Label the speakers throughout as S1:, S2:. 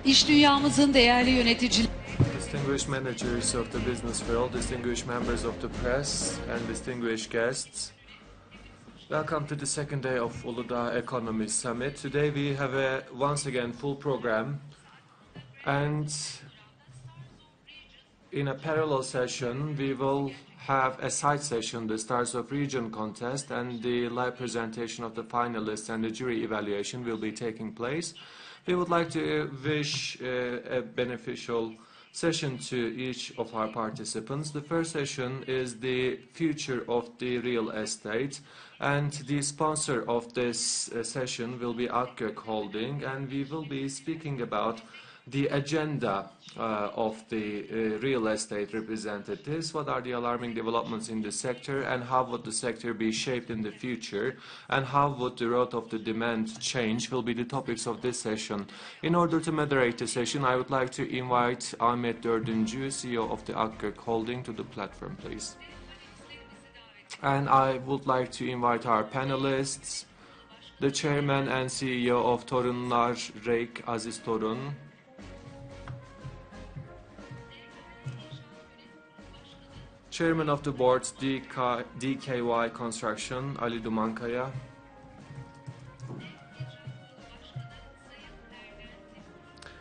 S1: İş dünyamızın değerli yöneticileri,
S2: distinguished managers of the business world, distinguished members of the press, and distinguished guests. Welcome to the second day of Uludağ Economy Summit. Today we have a once again full program, and in a parallel session we will have a side session, the Stars of Region contest, and the live presentation of the finalists and the jury evaluation will be taking place. We would like to wish a beneficial session to each of our participants. The first session is the future of the real estate, and the sponsor of this session will be Akkök Holding, and we will be speaking about the agenda of the real estate representatives. What are the alarming developments in the sector, and how would the sector be shaped in the future, and how would the road of the demand change will be the topics of this session. In order to moderate the session, I would like to invite Ahmet Dördüncü, CEO of the Akkök Holding, to the platform, please. And I would like to invite our panelists, the chairman and CEO of Torunlar, REIC, Aziz Torun, Chairman of the Board, DKY Construction, Ali Dumankaya,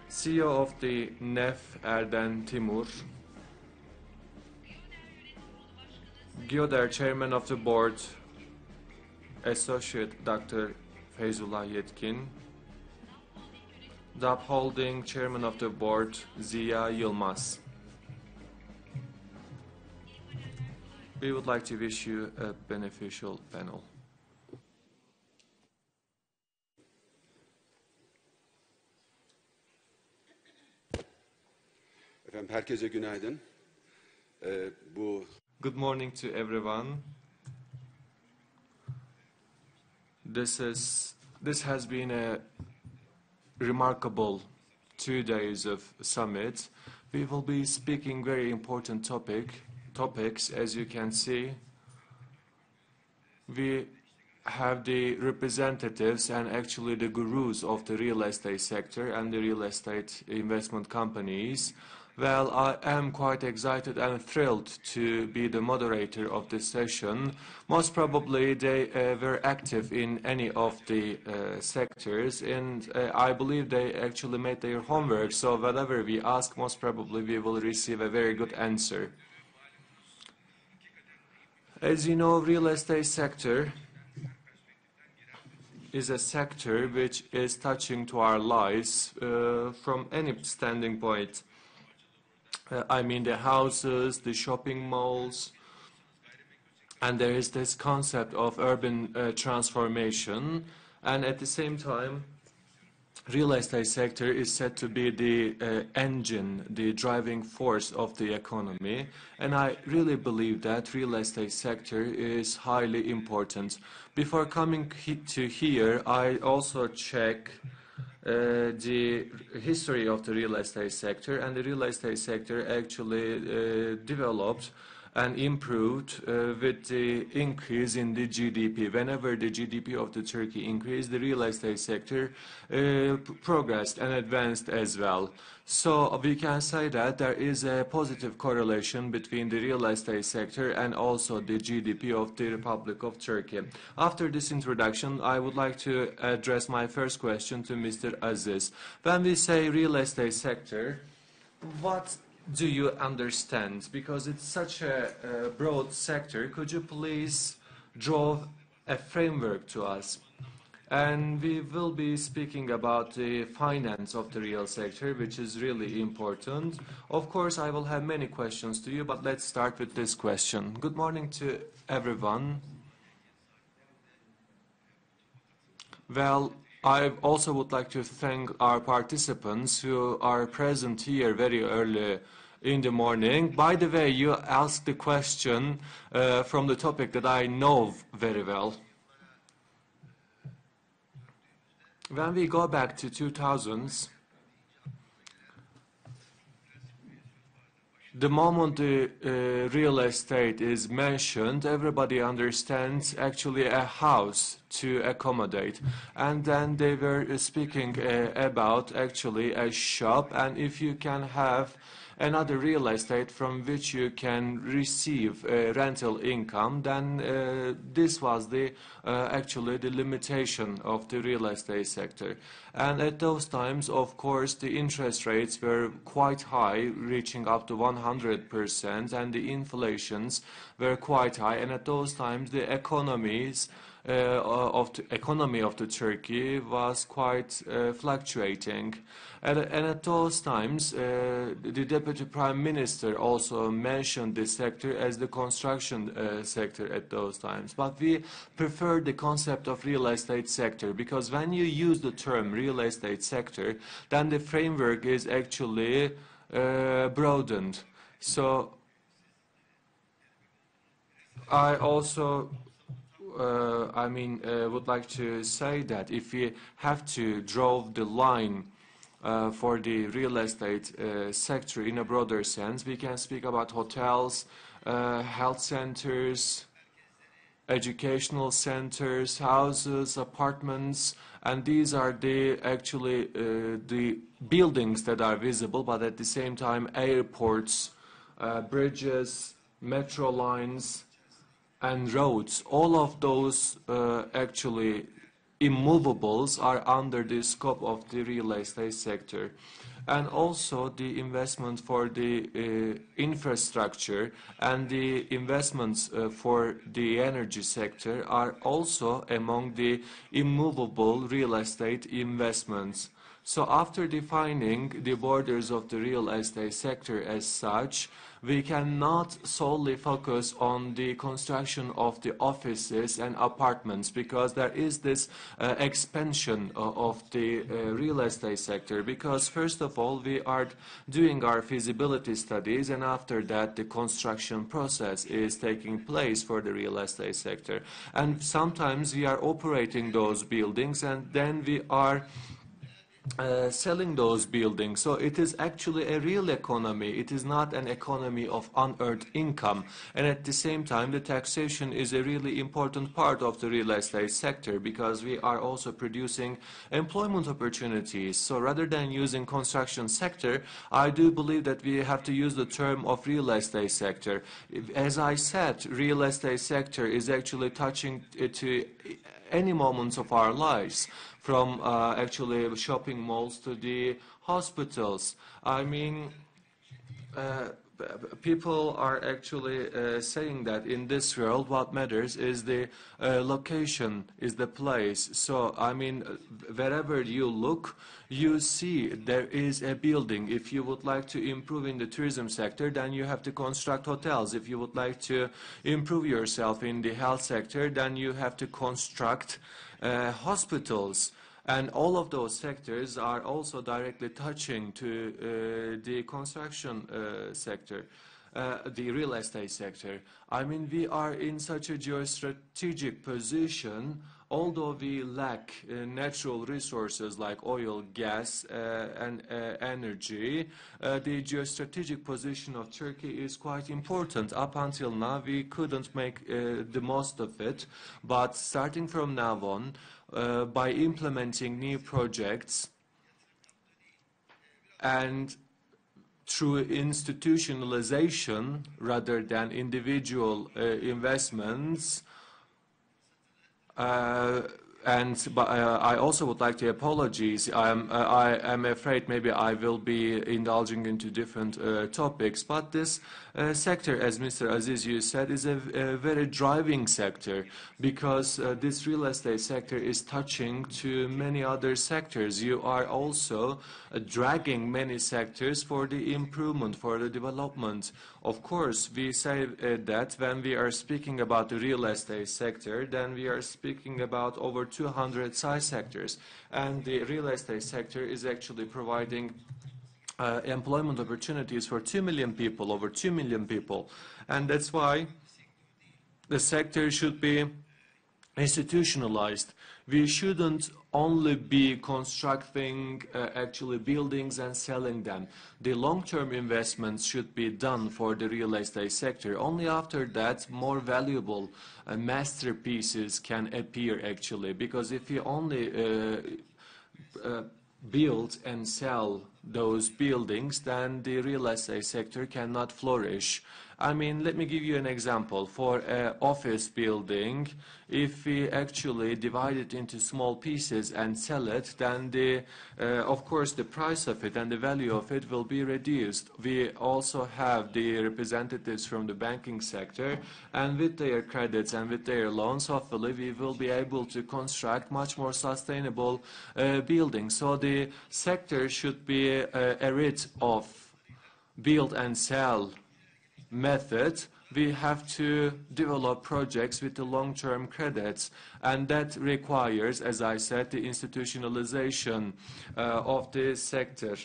S2: CEO of the NEF, Erden Timur, GYODER Chairman of the Board, Associate Dr. Feyzullah Yetgin, DAP Holding Chairman of the Board, Ziya, Yılmaz. We would like to wish you a beneficial panel.
S3: Efendim herkese günaydın.
S2: Good morning to everyone. This has been a remarkable 2 days of summit. We will be speaking very important topics. As you can see, we have the representatives and actually the gurus of the real estate sector and the real estate investment companies. Well, I am quite excited and thrilled to be the moderator of this session. Most probably they were active in any of the sectors, and I believe they actually made their homework, so whatever we ask, most probably we will receive a very good answer. As you know, real estate sector is a sector which is touching to our lives from any standing point. I mean the houses, the shopping malls, and there is this concept of urban transformation, and at the same time real estate sector is said to be the engine, the driving force of the economy, and I really believe that real estate sector is highly important. Before coming to here, I also check the history of the real estate sector, and the real estate sector actually developed and improved with the increase in the GDP. Whenever the GDP of the Turkey increased, the real estate sector progressed and advanced as well. So we can say that there is a positive correlation between the real estate sector and also the GDP of the Republic of Turkey. After this introduction, I would like to address my first question to Mr. Aziz. When we say real estate sector, what do you understand? Because it's such a broad sector, could you please draw a framework to us? And we will be speaking about the finance of the real sector, which is really important. Of course, I will have many questions to you, but let's start with this question. Good morning to everyone. Well, I also would like to thank our participants who are present here very early in the morning. By the way, you asked the question from the topic that I know very well. When we go back to 2000s, the moment the real estate is mentioned, everybody understands actually a house to accommodate. And then they were speaking about actually a shop, and if you can have another real estate from which you can receive rental income, then this was the actually the limitation of the real estate sector. And at those times, of course, the interest rates were quite high, reaching up to 100%, and the inflations were quite high. And at those times, the economy of the Turkey was quite fluctuating. And at those times, the Deputy Prime Minister also mentioned this sector as the construction sector at those times. But we prefer the concept of real estate sector, because when you use the term real estate sector, then the framework is actually broadened. So I also would like to say that if we have to draw the line for the real estate sector in a broader sense, we can speak about hotels, health centers, educational centers, houses, apartments, and these are the actually the buildings that are visible, but at the same time airports, bridges, metro lines, and roads. All of those actually immovables are under the scope of the real estate sector. And also the investment for the infrastructure and the investments for the energy sector are also among the immovable real estate investments. So after defining the borders of the real estate sector as such, we cannot solely focus on the construction of the offices and apartments, because there is this expansion of the real estate sector. Because first of all, we are doing our feasibility studies, and after that the construction process is taking place for the real estate sector. And sometimes we are operating those buildings, and then we are selling those buildings. So it is actually a real economy. It is not an economy of unearned income. And at the same time, the taxation is a really important part of the real estate sector, because we are also producing employment opportunities. So rather than using construction sector, I do believe that we have to use the term of real estate sector. As I said, real estate sector is actually touching to any moments of our lives, from actually shopping malls to the hospitals. I mean, people are actually saying that in this world what matters is the location, is the place. So, I mean, wherever you look, you see there is a building. If you would like to improve in the tourism sector, then you have to construct hotels. If you would like to improve yourself in the health sector, then you have to construct hospitals. And all of those sectors are also directly touching to the construction sector, the real estate sector. I mean, we are in such a geostrategic position. Although we lack natural resources like oil, gas, and energy, the geostrategic position of Turkey is quite important. Up until now, we couldn't make the most of it, but starting from now on, by implementing new projects and through institutionalization rather than individual investments, I also would like to apologize. I am afraid maybe I will be indulging into different topics, but this sector, as Mr. Aziz you said, is a very driving sector, because this real estate sector is touching to many other sectors. You are also dragging many sectors for the improvement, for the development. Of course, we say that when we are speaking about the real estate sector, then we are speaking about over 200 side sectors. And the real estate sector is actually providing employment opportunities for 2 million people, over 2 million people. And that's why the sector should be institutionalized. We shouldn't only be constructing actually buildings and selling them. The long-term investments should be done for the real estate sector. Only after that, more valuable masterpieces can appear actually. Because if you only build and sell those buildings, then the real estate sector cannot flourish. I mean, let me give you an example. For an office building, if we actually divide it into small pieces and sell it, then of course the price of it and the value of it will be reduced. We also have the representatives from the banking sector, and with their credits and with their loans, hopefully we will be able to construct much more sustainable buildings. So the sector should be rid of build and sell method. We have to develop projects with the long-term credits, and that requires, as I said, the institutionalization of the sector.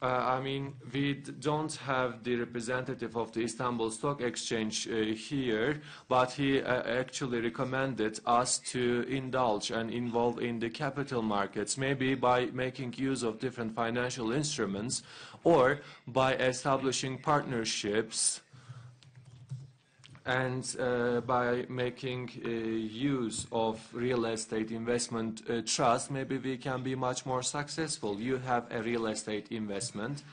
S2: I mean, we don't have the representative of the Istanbul Stock Exchange here, but he actually recommended us to indulge and involve in the capital markets, maybe by making use of different financial instruments or by establishing partnerships and by making use of real estate investment trust. Maybe we can be much more successful. You have a real estate investment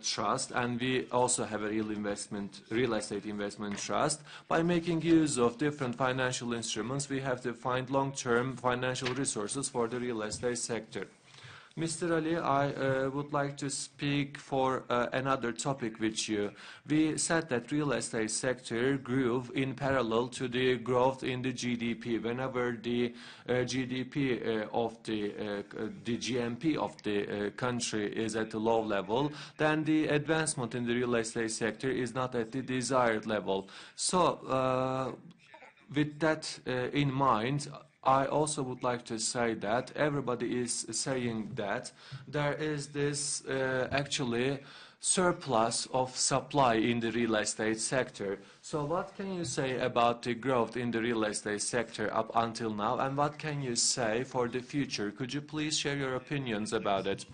S2: trust, and we also have a real estate investment trust. By making use of different financial instruments, we have to find long-term financial resources for the real estate sector. Mr. Ali, I would like to speak for another topic with you. We said that real estate sector grew in parallel to the growth in the GDP. Whenever the GDP of the GMP of the country is at a low level, then the advancement in the real estate sector is not at the desired level. So, with that in mind, I also would like to say that everybody is saying that there is this actually surplus of supply in the real estate sector. So what can you say about the growth in the real estate sector up until now, and what can you say for the future? Could you please share your opinions about it?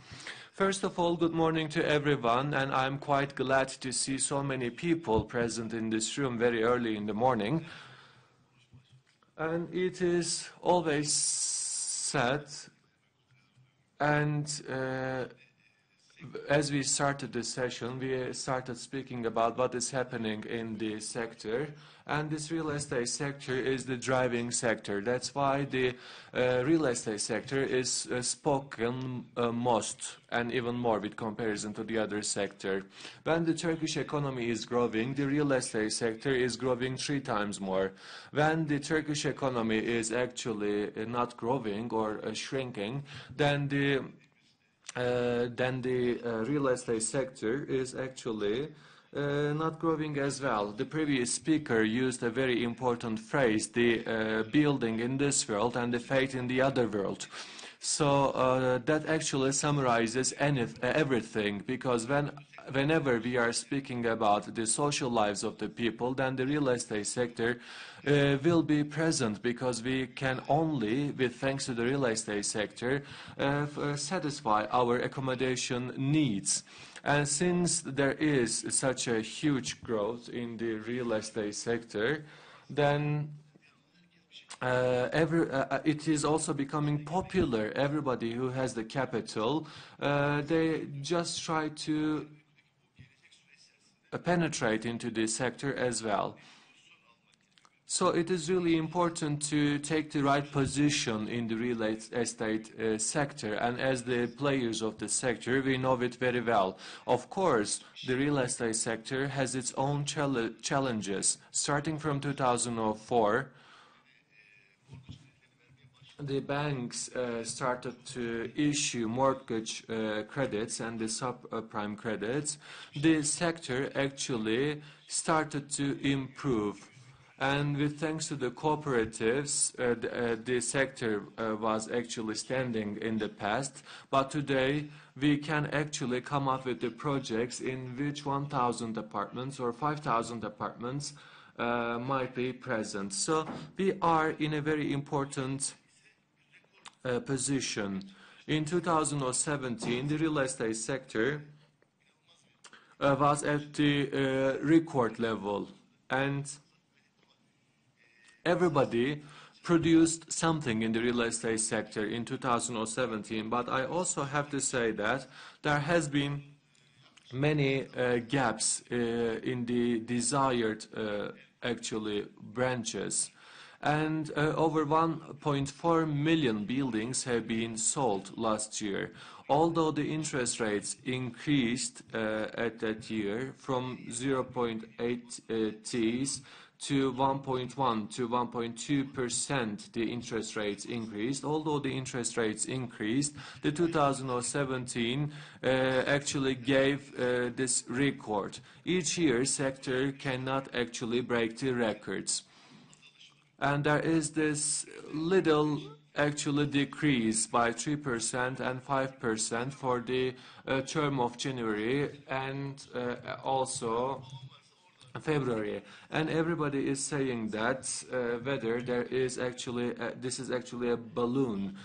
S2: First of all, good morning to everyone, and I'm quite glad to see so many people present in this room very early in the morning. And it is always said, and as we started this session, we started speaking about what is happening in the sector, and this real estate sector is the driving sector. That's why the real estate sector is spoken most and even more with comparison to the other sector. When the Turkish economy is growing, the real estate sector is growing 3 times more. When the Turkish economy is actually not growing or shrinking, then the real estate sector is actually not growing as well. The previous speaker used a very important phrase, the building in this world and the fate in the other world. So that actually summarizes everything, because whenever we are speaking about the social lives of the people, then the real estate sector will be present, because we can only, with thanks to the real estate sector, satisfy our accommodation needs. And since there is such a huge growth in the real estate sector, then it is also becoming popular. Everybody who has the capital, they just try to penetrate into this sector as well. So it is really important to take the right position in the real estate sector, and as the players of the sector, we know it very well. Of course, the real estate sector has its own challenges. Starting from 2004, the banks started to issue mortgage credits and the subprime credits. The sector actually started to improve. And with thanks to the cooperatives, the sector was actually standing in the past. But today, we can actually come up with the projects in which 1,000 apartments or 5,000 apartments might be present. So we are in a very important position. In 2017, the real estate sector was at the record level, and everybody produced something in the real estate sector in 2017. But I also have to say that there has been many gaps in the desired actually branches, and over 1.4 million buildings have been sold last year. Although the interest rates increased at that year from 0.8 T's to 1.1 to 1.2%, the interest rates increased. Although the interest rates increased, the 2017 actually gave this record. Each year, sector cannot actually break the records. And there is this little actually decrease by 3% and 5% for the term of January and also February, and everybody is saying that whether there is actually this is actually a balloon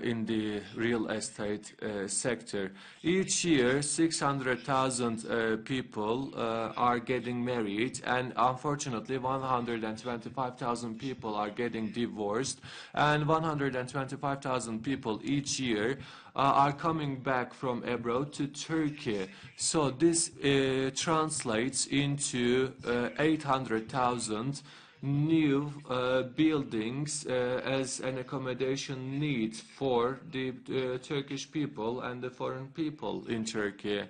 S2: in the real estate sector. Each year, 600,000 people are getting married, and unfortunately, 125,000 people are getting divorced, and 125,000 people each year are coming back from abroad to Turkey. So this translates into 800,000 new buildings as an accommodation need for the Turkish people and the foreign people in Turkey.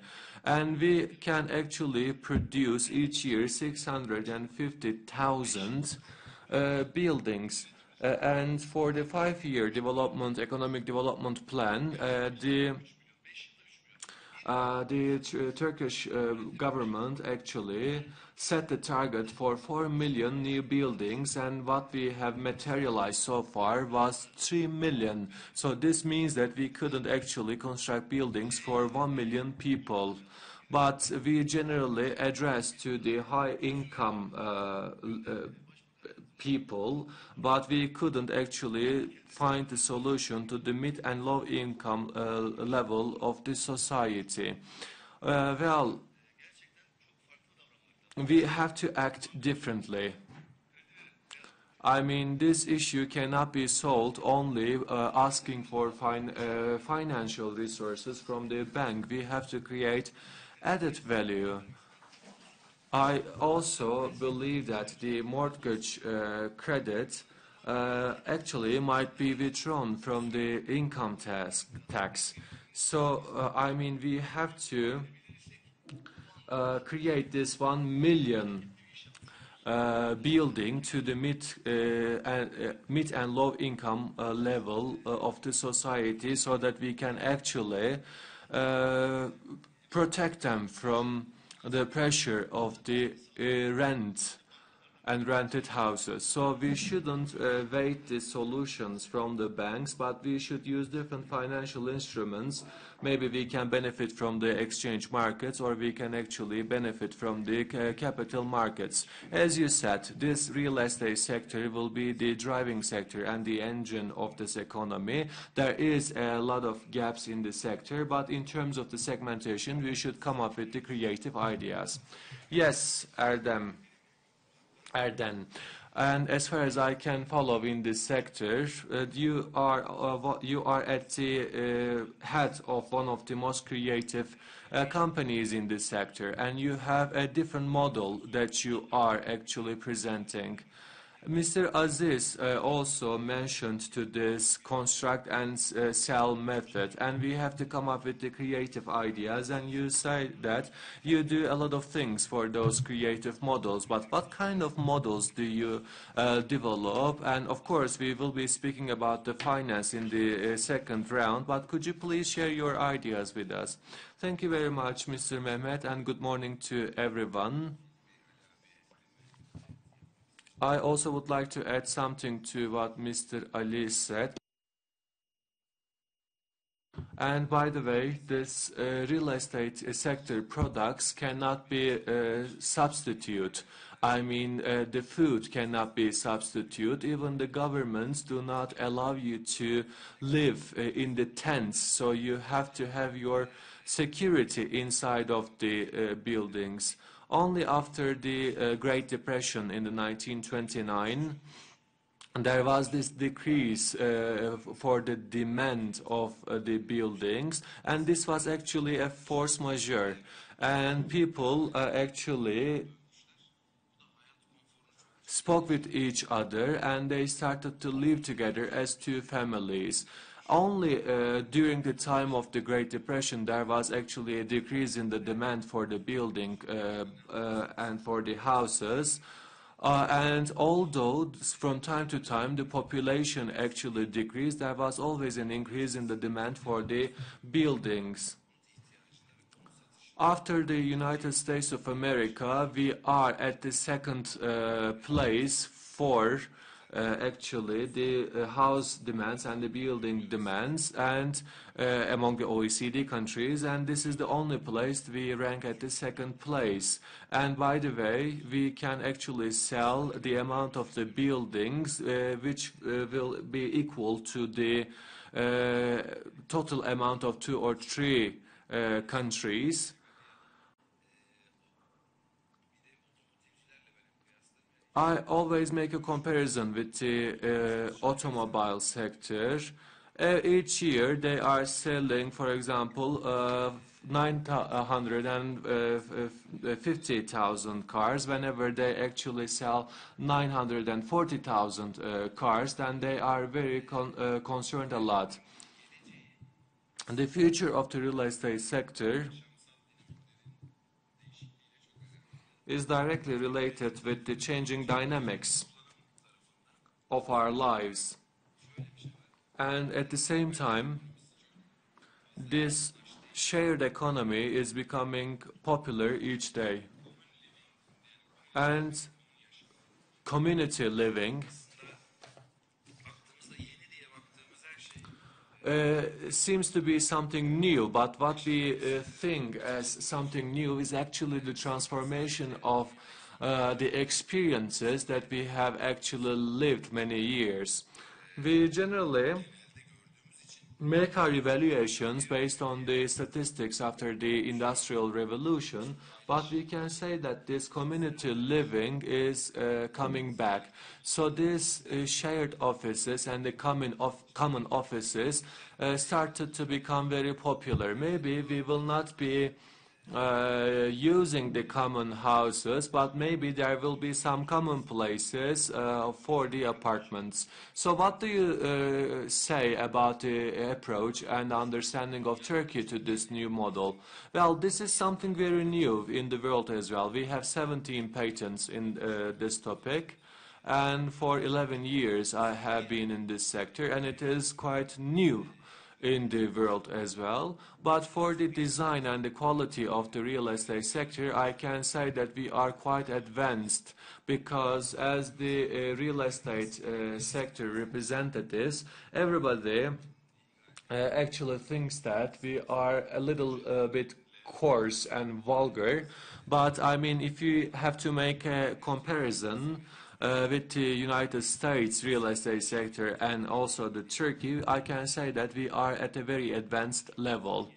S2: And we can actually produce each year 650,000 buildings. And for the 5-year economic development plan, the Turkish government actually set the target for 4 million new buildings, and what we have materialized so far was 3 million. So this means that we couldn't actually construct buildings for 1 million people. But we generally address to the high income people, but we couldn't actually find the solution to the mid and low income level of the society. Well, we have to act differently. I mean, this issue cannot be solved only asking for financial resources from the bank. We have to create added value. I also believe that the mortgage credit actually might be withdrawn from the income tax. So, I mean, we have to create this 1 million building to the mid and low income level of the society, so that we can actually protect them from the pressure of the rent and rented houses. So we shouldn't wait the solutions from the banks, but we should use different financial instruments. Maybe we can benefit from the exchange markets, or we can actually benefit from the capital markets. As you said, this real estate sector will be the driving sector and the engine of this economy. There is a lot of gaps in the sector, but in terms of the segmentation, we should come up with the creative ideas. Yes, Erden. And as far as I can follow in this sector, you are at the head of one of the most creative companies in this sector, and you have a different model that you are actually presenting. Mr. Aziz also mentioned to this construct and sell method, and we have to come up with the creative ideas, and you say that you do a lot of things for those creative models, but what kind of models do you develop? And of course we will be speaking about the finance in the second round, but could you please share your ideas with us? Thank you very much, Mr. Mehmet, and good morning to everyone. I also would like to add something to what Mr. Ali said. And by the way, this real estate sector products cannot be substitute. I mean, the food cannot be substituted. Even the governments do not allow you to live in the tents. So you have to have your security inside of the buildings. Only after the Great Depression in the 1929, there was this decrease for the demand of the buildings, and this was actually a force majeure. And people actually spoke with each other, and they started to live together as two families. Only during the time of the Great Depression, there was actually a decrease in the demand for the building and for the houses. And although from time to time the population actually decreased, there was always an increase in the demand for the buildings. After the United States of America, we are at the second place for actually the house demands and the building demands, and among the OECD countries, and this is the only place we rank at the second place. And by the way, we can actually sell the amount of the buildings which will be equal to the total amount of 2 or 3 countries. I always make a comparison with the automobile sector. Each year they are selling, for example, 950,000 cars. Whenever they actually sell 940,000 cars, then they are very concerned a lot. The future of the real estate sector is directly related with the changing dynamics of our lives. And at the same time, this shared economy is becoming popular each day. And community living seems to be something new, but what we think as something new is actually the transformation of the experiences that we have actually lived many years. We generally make our evaluations based on the statistics after the Industrial Revolution, but we can say that this community living is coming back. So these shared offices and the common offices started to become very popular. Maybe we will not be using the common houses, but maybe there will be some common places for the apartments. So what do you say about the approach and understanding of Turkey to this new model? Well, this is something very new in the world as well. We have 17 patents in this topic, and for 11 years I have been in this sector, and it is quite new in the world as well. But for the design and the quality of the real estate sector, I can say that we are quite advanced, because as the real estate sector representatives, everybody actually thinks that we are a little bit coarse and vulgar. But I mean, if you have to make a comparison with the United States real estate sector and also the Turkey, I can say that we are at a very advanced level.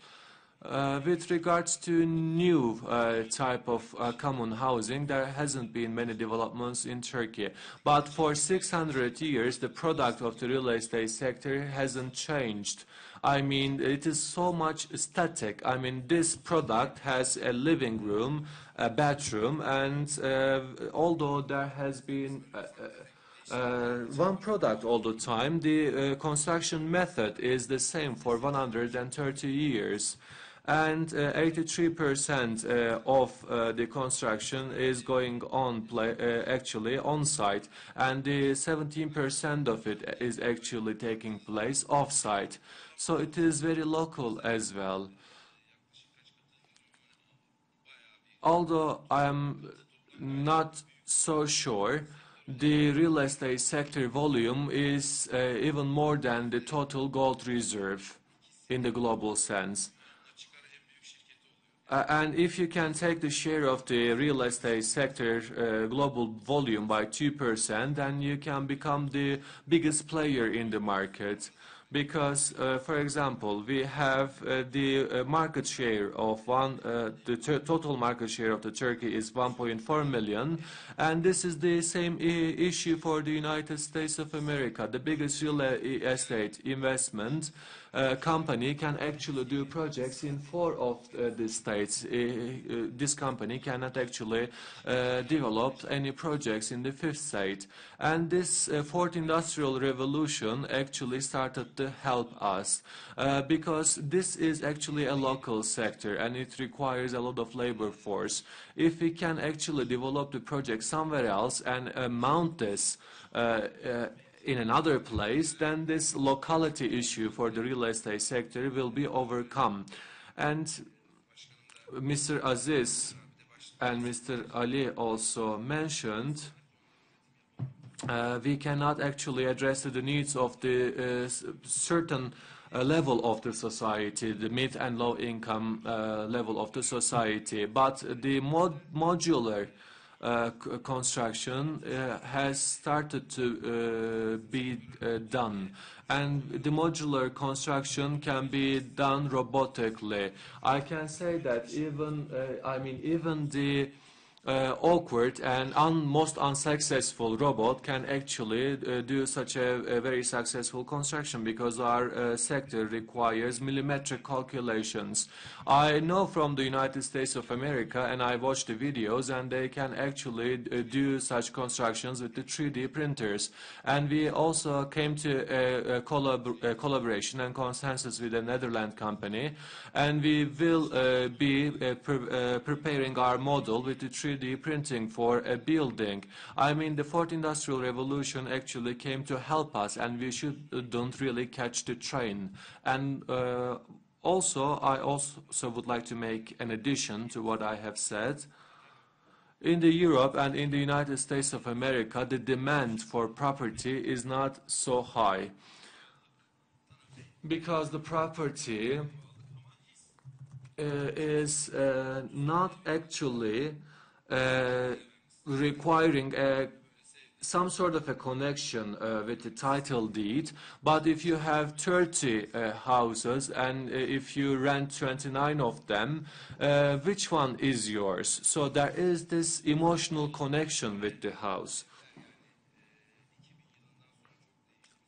S2: With regards to new type of common housing, there hasn't been many developments in Turkey. But for 600 years, the product of the real estate sector hasn't changed. I mean, it is so much static. I mean, this product has a living room, a bathroom, and although there has been one product all the time, the construction method is the same for 130 years. And 83% of the construction is going on actually on site, and the 17% of it is actually taking place off site. So it is very local as well. Although I am not so sure, the real estate sector volume is even more than the total gold reserve in the global sense. And if you can take the share of the real estate sector global volume by 2%, then you can become the biggest player in the market. Because, for example, we have the market share of total market share of the Turkey is 1.4 million, and this is the same issue for the United States of America. The biggest real estate investment company can actually do projects in 4 of the states. This company cannot actually develop any projects in the 5th state. And this 4th industrial revolution actually started to help us because this is actually a local sector and it requires a lot of labor force. If we can actually develop the project somewhere else and mount this in another place, then this locality issue for the real estate sector will be overcome. And Mr. Aziz and Mr. Ali also mentioned we cannot actually address the needs of the certain level of the society, the mid and low income level of the society, but the modular construction has started to be done, and the modular construction can be done robotically. I can say that even even the awkward and most unsuccessful robot can actually do such a very successful construction because our sector requires millimetric calculations. I know from the United States of America, and I watched the videos, and they can actually do such constructions with the 3D printers. And we also came to a collaboration and consensus with a Netherlands company, and we will be preparing our model with the 3D printing for a building. I mean, the 4th industrial revolution actually came to help us, and we don't really catch the train. And I also would like to make an addition to what I have said. In Europe and in the United States of America, the demand for property is not so high because the property is not actually requiring some sort of a connection with the title deed, but if you have 30 houses and if you rent 29 of them, which one is yours? So there is this emotional connection with the house.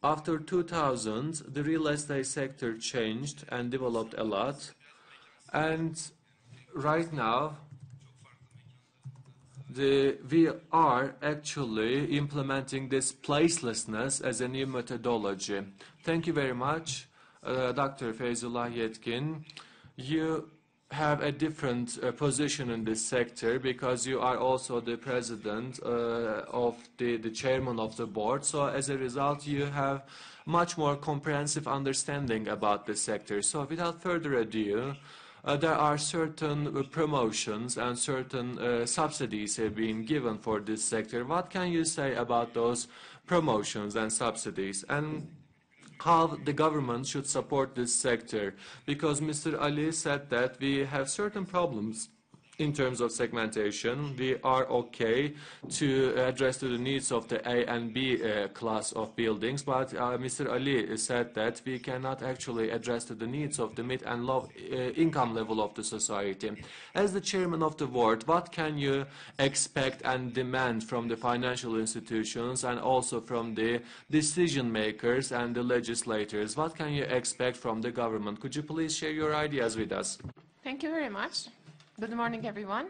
S2: After 2000, the real estate sector changed and developed a lot, and right now we are actually implementing this placelessness as a new methodology. Thank you very much, Dr. Feyzullah Yetgin. You have a different position in this sector because you are also the president of the chairman of the board. So as a result, you have much more comprehensive understanding about the sector. So without further ado, there are certain promotions and certain subsidies have been given for this sector. What can you say about those promotions and subsidies, and how the government should support this sector? Because Mr. Ali said that we have certain problems in terms of segmentation. We are okay to address the needs of the A and B class of buildings, but Mr. Ali said that we cannot actually address the needs of the mid and low income level of the society. As the chairman of the board, what can you expect and demand from the financial institutions and also from the decision makers and the legislators? What can you expect from the government? Could you please share your ideas with us?
S4: Thank you very much. Good morning, everyone.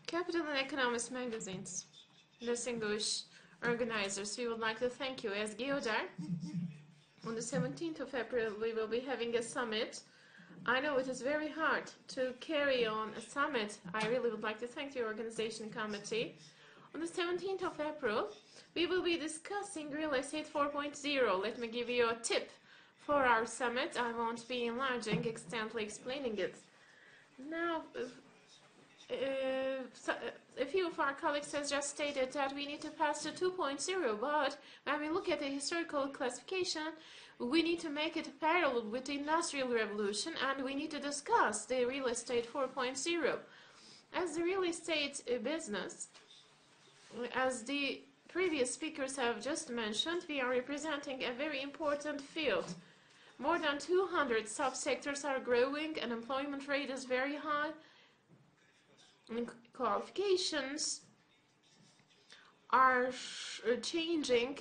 S4: Capital and Economics magazines, distinguished organizers, we would like to thank you. As GYODER, on the 17th of April, we will be having a summit. I know it is very hard to carry on a summit. I really would like to thank the organization committee. On the 17th of April, we will be discussing Real Estate 4.0. Let me give you a tip. For our summit, I won't be enlarging, extensively explaining it. Now, a few of our colleagues has just stated that we need to pass to 2.0, but when we look at the historical classification, we need to make it parallel with the Industrial Revolution, and we need to discuss the real estate 4.0. As the real estate business, as the previous speakers have just mentioned, we are representing a very important field. More than 200 subsectors are growing, and employment rate is very high. And qualifications are changing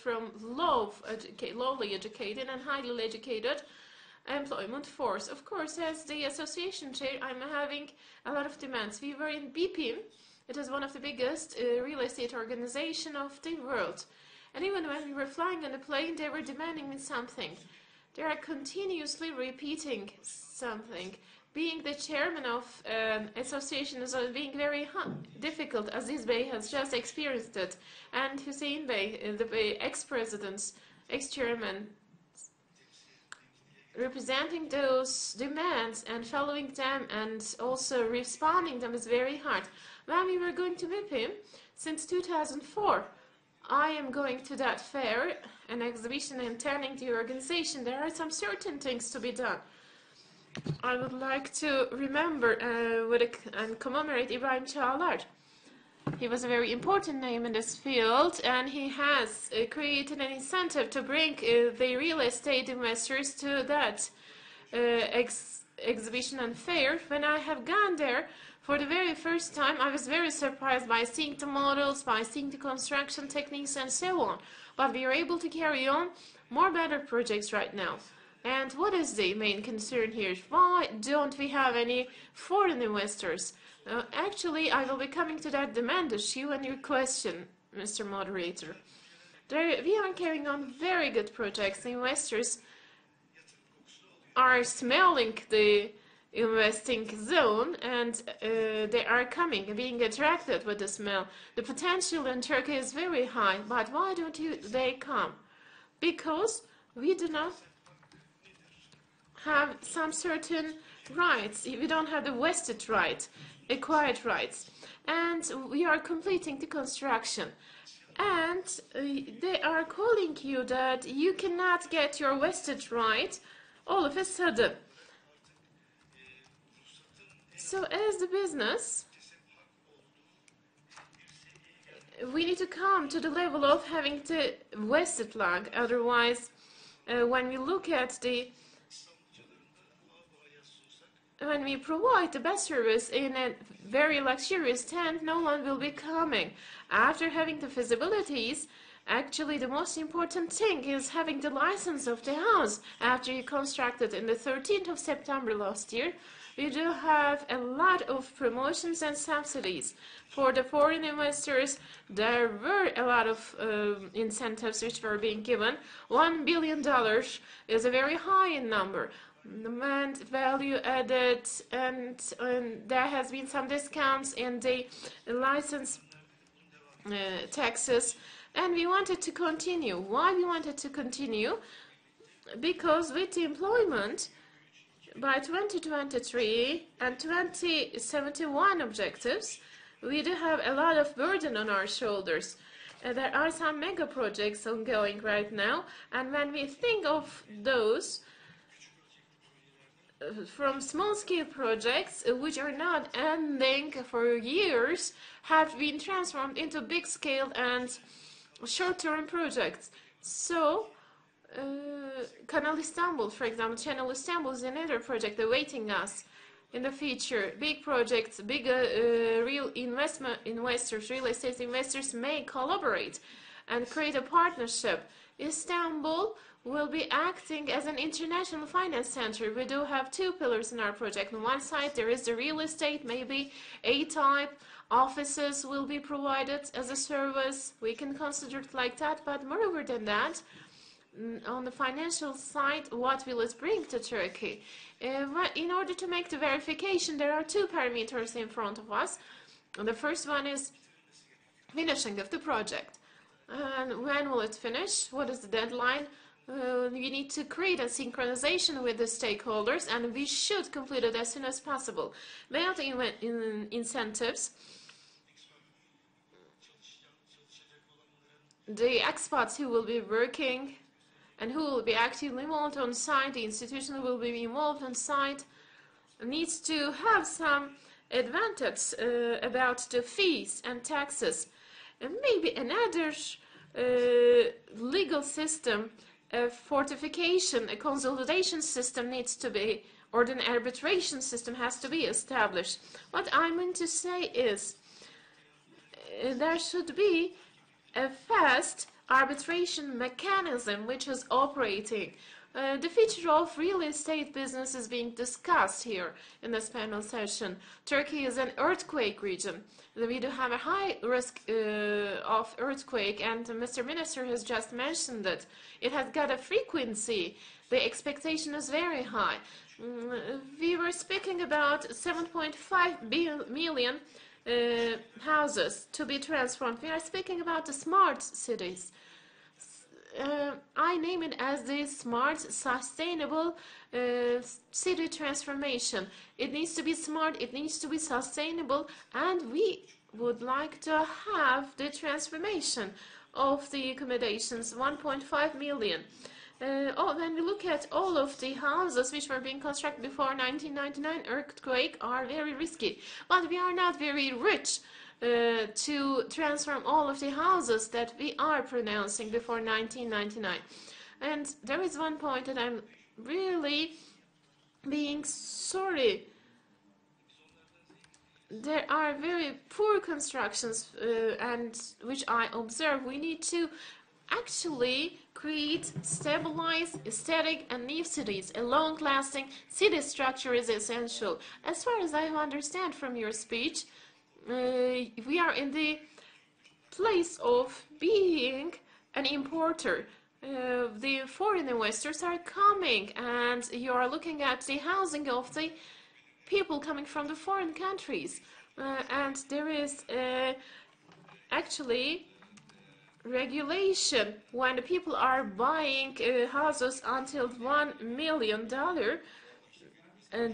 S4: from lowly educated and highly educated employment force. Of course, as the association chair, I'm having a lot of demands. We were in BPIM. It is one of the biggest real estate organization of the world. And even when we were flying on the plane, they were demanding me something. They are continuously repeating something. Being the chairman of an association is being very difficult. Aziz Bey has just experienced it. And Hussein Bey, the ex-president, ex-chairman, representing those demands and following them and also responding them is very hard. When we were going to MIPIM, since 2004, I am going to that fair, an exhibition and turning the organization. There are some certain things to be done. I would like to remember and commemorate Ibrahim Çağlar. He was a very important name in this field, and he has created an incentive to bring the real estate investors to that exhibition and fair. When I have gone there for the very first time, I was very surprised by seeing the models, by seeing the construction techniques and so on. But we are able to carry on more better projects right now. And what is the main concern here? Why don't we have any foreign investors? Actually, I will be coming to that demand issue and your question, Mr. Moderator. We are carrying on very good projects. The investors are smelling the investing zone, and they are coming, being attracted with the smell. The potential in Turkey is very high, but why don't they come? Because we do not have some certain rights. We don't have the vested right, acquired rights, and we are completing the construction. And they are calling you that you cannot get your vested right all of a sudden. So as the business, we need to come to the level of having the vested land. Otherwise, when we look at when we provide the best service in a very luxurious tent, no one will be coming. After having the feasibilities, actually the most important thing is having the license of the house. After you constructed in the 13th of September last year, we do have a lot of promotions and subsidies. For the foreign investors, there were a lot of incentives which were being given. $1 billion is a very high number. Demand, value added, and there has been some discounts in the license taxes, and we wanted to continue. Why we wanted to continue? Because with the employment, by 2023 and 2071 objectives, we do have a lot of burden on our shoulders. There are some mega projects ongoing right now, and when we think of those, from small-scale projects, which are not ending for years, have been transformed into big-scale and short-term projects. So, Kanal Istanbul, for example, Channel Istanbul is another project awaiting us in the future. Big projects, big real investors, real estate investors may collaborate and create a partnership. Istanbul will be acting as an international finance center. We do have two pillars in our project. On one side, there is the real estate, maybe A-type offices will be provided as a service. We can consider it like that, but moreover than that, on the financial side, what will it bring to Turkey? In order to make the verification, there are two parameters in front of us. The first one is finishing of the project. And when will it finish? What is the deadline? We need to create a synchronization with the stakeholders, and we should complete it as soon as possible. Buyout incentives. The expats who will be working and who will be actively involved on site, the institution who will be involved on site, needs to have some advantage about the fees and taxes. And maybe another legal system, a fortification, a consolidation system needs to be, or an arbitration system has to be established. What I mean to say is there should be a fast arbitration mechanism which is operating. The future of real estate business is being discussed here in this panel session. Turkey is an earthquake region. We do have a high risk of earthquake, and Mr. Minister has just mentioned that it has got a frequency. The expectation is very high. We were speaking about 7.5 million houses to be transformed. We are speaking about the smart cities. I name it as the smart, sustainable city transformation. It needs to be smart, it needs to be sustainable, and we would like to have the transformation of the accommodations, 1.5 million. When we look at all of the houses which were being constructed before 1999 earthquake are very risky, but we are not very rich to transform all of the houses that we are pronouncing before 1999. And there is one point that I'm really being sorry. There are very poor constructions and which I observe. We need to actually create stabilized, aesthetic and new cities. A long-lasting city structure is essential. As far as I understand from your speech, we are in the place of being an importer. The foreign investors are coming, and you are looking at the housing of the people coming from the foreign countries. And there is actually regulation when the people are buying houses until $1 million,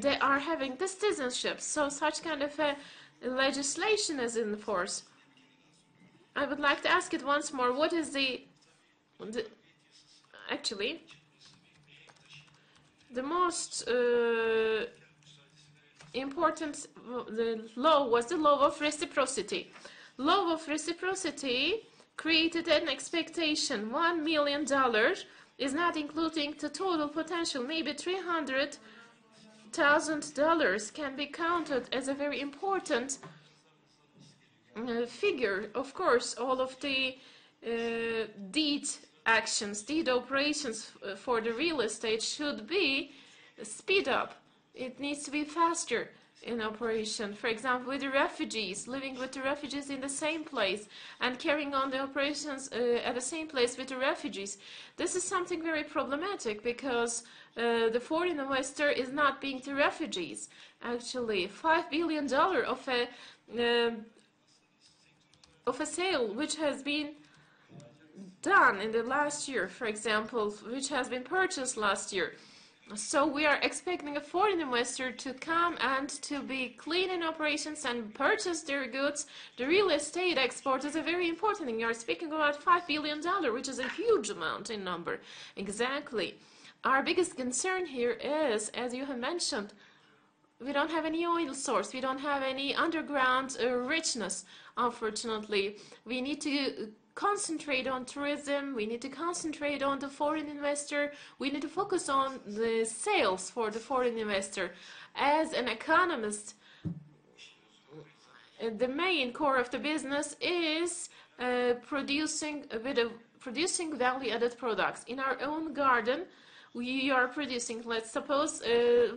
S4: they are having the citizenship. So such kind of a legislation is in force. I would like to ask it once more. What is actually the most important law was the law of reciprocity. Law of reciprocity created an expectation. $1 million is not including the total potential. Maybe $300,000 can be counted as a very important figure. Of course, all of the deed actions, deed operations for the real estate should be speed up. It needs to be faster in operation. For example, with the refugees, living with the refugees in the same place and carrying on the operations at the same place with the refugees. This is something very problematic because the foreign investor is not being the refugees. Actually, $5 billion of a sale which has been done in the last year, for example, which has been purchased last year. So we are expecting a foreign investor to come and to be clean in operations and purchase their goods. The real estate export is a very important thing. You are speaking about $5 billion, which is a huge amount in number. Exactly. Our biggest concern here is, as you have mentioned, we don't have any oil source. We don't have any underground richness, unfortunately. We need to concentrate on tourism, we need to concentrate on the foreign investor, we need to focus on the sales for the foreign investor. As an economist, the main core of the business is producing value-added products. In our own garden, we are producing, let's suppose, 2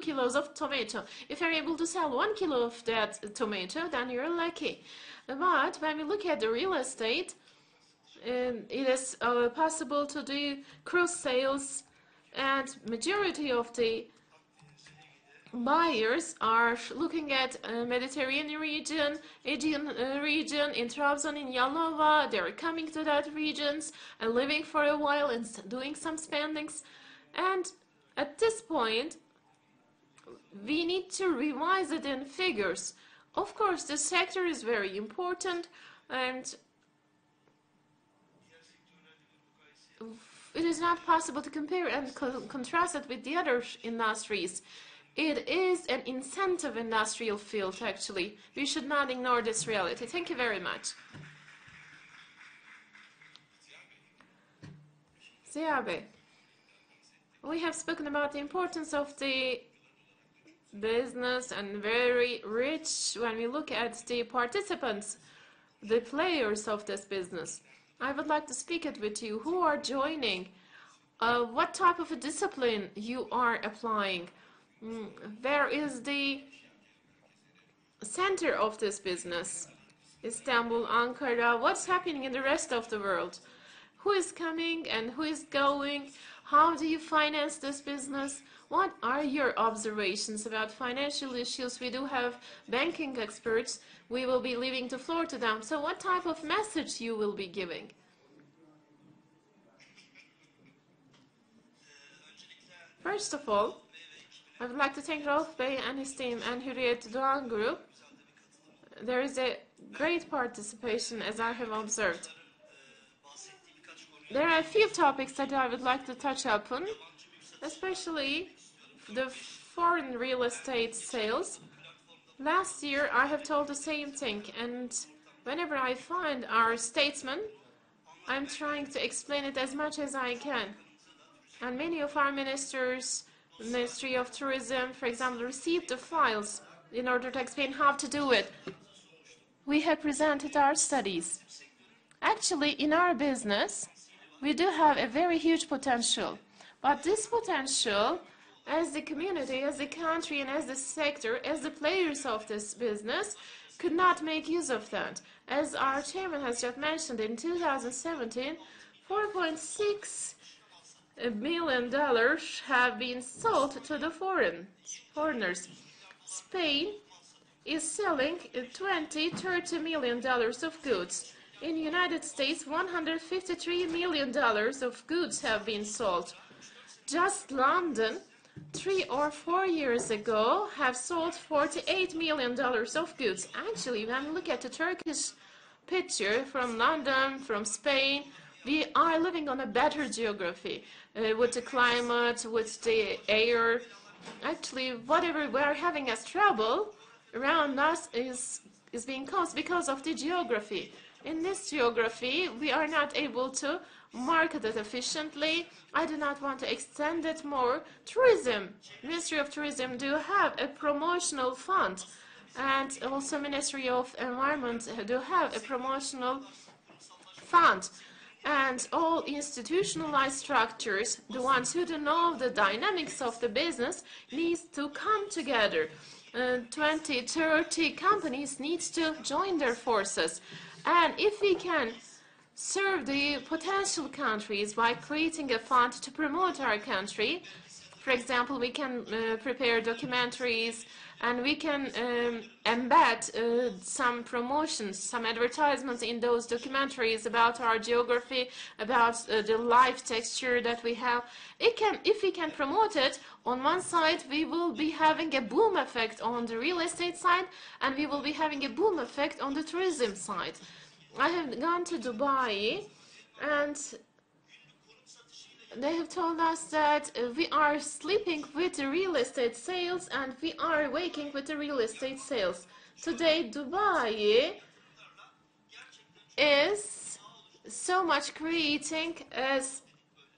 S4: kilos of tomato. If you're able to sell 1 kilo of that tomato, then you're lucky. But when we look at the real estate, it is possible to do cross sales, and majority of the buyers are looking at Mediterranean region, Aegean region, in Trabzon, in Yalova. They're coming to that regions and living for a while and doing some spendings. And at this point, we need to revise it in figures. Of course, the sector is very important, and it is not possible to compare and contrast it with the other industries. It is an incentive industrial field, actually. We should not ignore this reality. Thank you very much. Ziya Bey, we have spoken about the importance of the business and very rich when we look at the participants, the players of this business. I would like to speak it with you. Who are joining? What type of a discipline you are applying? Where is the center of this business? Istanbul, Ankara, what's happening in the rest of the world? Who is coming and who is going? How do you finance this business? What are your observations about financial issues? We do have banking experts. We will be leaving the floor to them. So what type of message you will be giving? First of all, I would like to thank Rauf Bey and his team and Hürriyet Doğan Group. There is a great participation, as I have observed. There are a few topics that I would like to touch upon, especially the foreign real estate sales. Last year, I have told the same thing, and whenever I find our statesman, I'm trying to explain it as much as I can. And many of our ministers, the Ministry of Tourism, for example, received the files in order to explain how to do it. We have presented our studies. Actually, in our business, we do have a very huge potential. But this potential, as the community, as the country, and as the sector, as the players of this business, could not make use of that. As our chairman has just mentioned, in 2017, $4.6 million have been sold to the foreigners. Spain is selling $20–30 million of goods. In the United States, $153 million of goods have been sold. Just London, 3 or 4 years ago, have sold $48 million of goods. Actually, when we look at the Turkish picture from London, from Spain, we are living on a better geography with the climate, with the air. Actually, whatever we are having as trouble around us is being caused because of the geography. In this geography, we are not able to market it efficiently. I do not want to extend it more. Tourism, Ministry of Tourism do have a promotional fund, and also Ministry of Environment do have a promotional fund. And all institutionalized structures, the ones who do know the dynamics of the business, needs to come together. 20, 30 companies need to join their forces. And if we can serve the potential countries by creating a fund to promote our country, for example, we can prepare documentaries, and we can embed some promotions, some advertisements in those documentaries about our geography, about the life texture that we have. If we can promote it, on one side, we will be having a boom effect on the real estate side, and we will be having a boom effect on the tourism side. I have gone to Dubai, and they have told us that we are sleeping with the real estate sales and we are waking with the real estate sales. Today, Dubai is so much creating a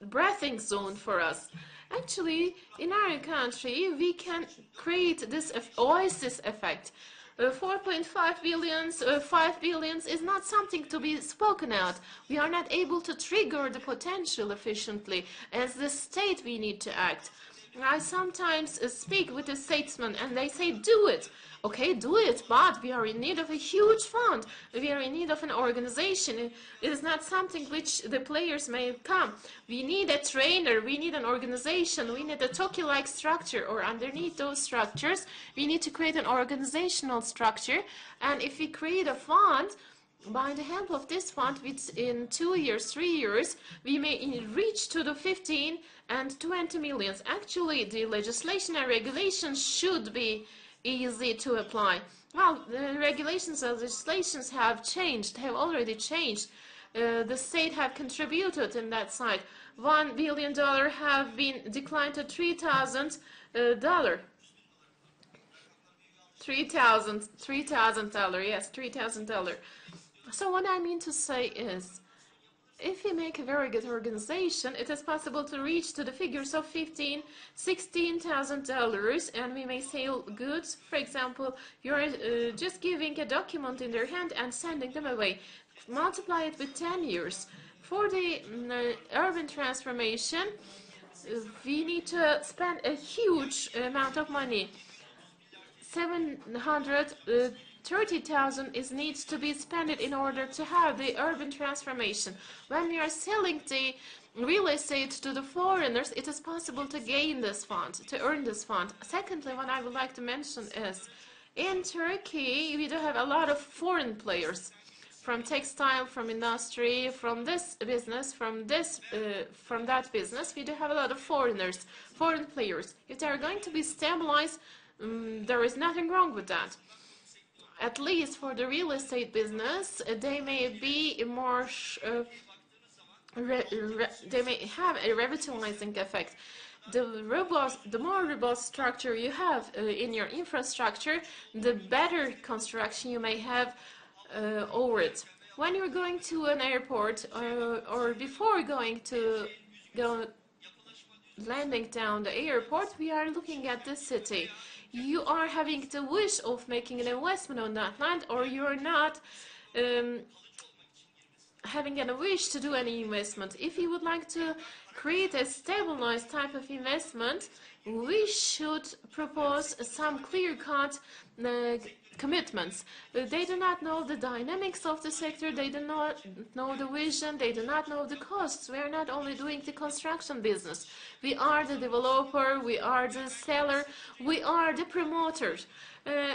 S4: breathing zone for us. Actually, in our country, we can create this oasis effect. 4.5 billion, 5 billion is not something to be spoken out. We are not able to trigger the potential efficiently. As the state, we need to act. I sometimes speak with the statesmen and they say, do it. Okay, do it, but we are in need of a huge fund. We are in need of an organization. It is not something which the players may come. We need a trainer, we need an organization, we need a Tokyo-like structure, or underneath those structures, we need to create an organizational structure. And if we create a fund, by the help of this fund, in 2 years, 3 years, we may reach to the 15 and 20 millions. Actually, the legislation and regulations should be easy to apply. Well, the regulations and legislations have already changed. The state have contributed in that side. $1 billion have been declined to $3,000. $3,000, yes, $3,000. So what I mean to say is, if we make a very good organization, it is possible to reach to the figures of $15,000, $16,000, and we may sell goods. For example, you're just giving a document in their hand and sending them away. Multiply it with 10 years. For the urban transformation, we need to spend a huge amount of money. 730,000 needs to be spent in order to have the urban transformation. When we are selling the real estate to the foreigners, it is possible to gain this fund, to earn this fund. Secondly, what I would like to mention is, in Turkey, we do have a lot of foreign players, from textile, from industry, from this business, from that business. We do have a lot of foreign players. If they are going to be stabilized, there is nothing wrong with that. At least for the real estate business, they may be more, they may have a revitalizing effect. The more robust structure you have in your infrastructure, the better construction you may have over it. When you're going to an airport, or before landing down the airport, we are looking at the city. You are having the wish of making an investment on that land, or you're not having a wish to do any investment. If you would like to create a stabilized type of investment, we should propose some clear-cut commitments. They do not know the dynamics of the sector, they do not know the vision, they do not know the costs. We are not only doing the construction business. We are the developer, we are the seller, we are the promoters.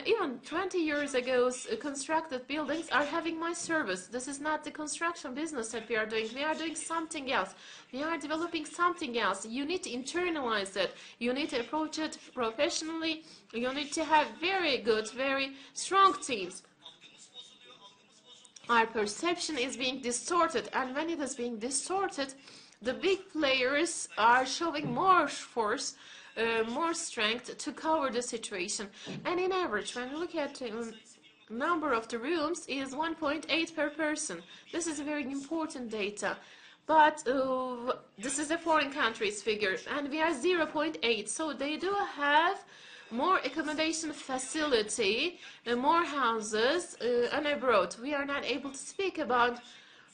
S4: Even 20 years ago, constructed buildings are having my service. This is not the construction business that we are doing. We are doing something else. We are developing something else. You need to internalize it. You need to approach it professionally. You need to have very good, very strong teams. Our perception is being distorted, and when it is being distorted, the big players are showing more force, more strength to cover the situation. And in average, when we look at the number of the rooms, is 1.8 per person. This is a very important data. But this is a foreign country's figure, and we are 0.8. So they do have more accommodation facility, more houses, and abroad. We are not able to speak about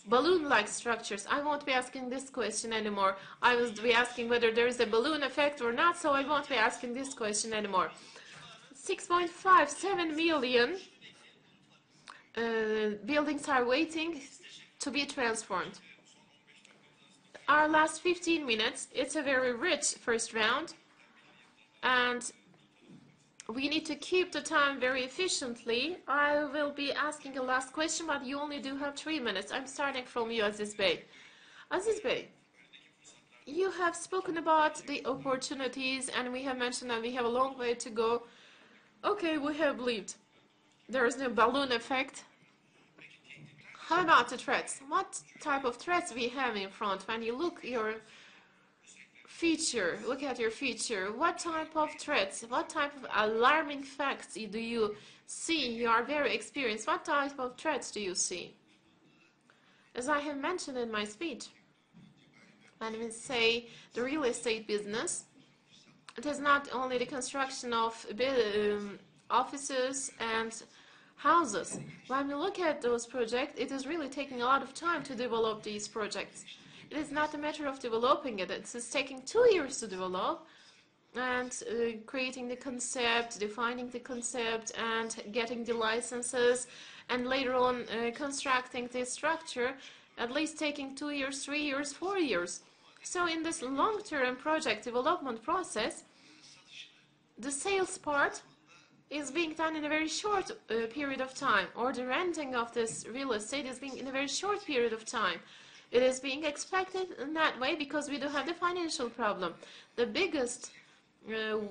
S4: balloon-like structures. I won't be asking this question anymore. I will be asking whether there is a balloon effect or not, so I won't be asking this question anymore. 6.57 million buildings are waiting to be transformed. Our last 15 minutes, it's a very rich first round, and we need to keep the time very efficiently. I will be asking a last question, but you only do have 3 minutes. I'm starting from you, Aziz Bey. Aziz Bey, you have spoken about the opportunities, and we have mentioned that we have a long way to go. Okay, we have believed there is no balloon effect. How about the threats? What type of threats we have in front? When you look at your feature, what type of threats, what type of alarming facts do you see? You are very experienced. What type of threats do you see? As I have mentioned in my speech, when we say the real estate business, it is not only the construction of offices and houses. When we look at those projects, it is really taking a lot of time to develop these projects. It is not a matter of developing it. It's taking 2 years to develop. and creating the concept, defining the concept, and getting the licenses, and later on constructing the structure, at least taking 2 years, 3 years, 4 years. So in this long-term project development process, the sales part is being done in a very short period of time, or the renting of this real estate is being in a very short period of time. It is being expected in that way because we do have the financial problem. The biggest, the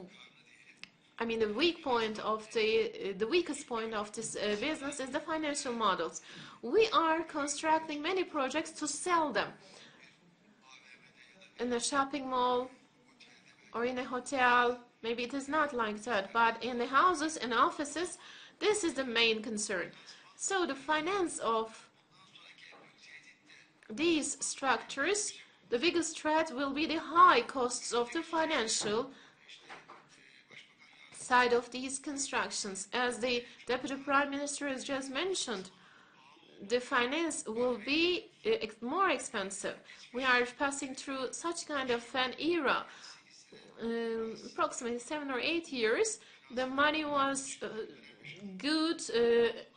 S4: weak point of the weakest point of this business is the financial models. We are constructing many projects to sell them in a shopping mall or in a hotel. Maybe it is not like that, but in the houses and offices, this is the main concern. So the finance of these structures, the biggest threat will be the high costs of the financial side of these constructions. As the Deputy Prime Minister has just mentioned, the finance will be more expensive. We are passing through such kind of an era. Approximately 7 or 8 years, the money was good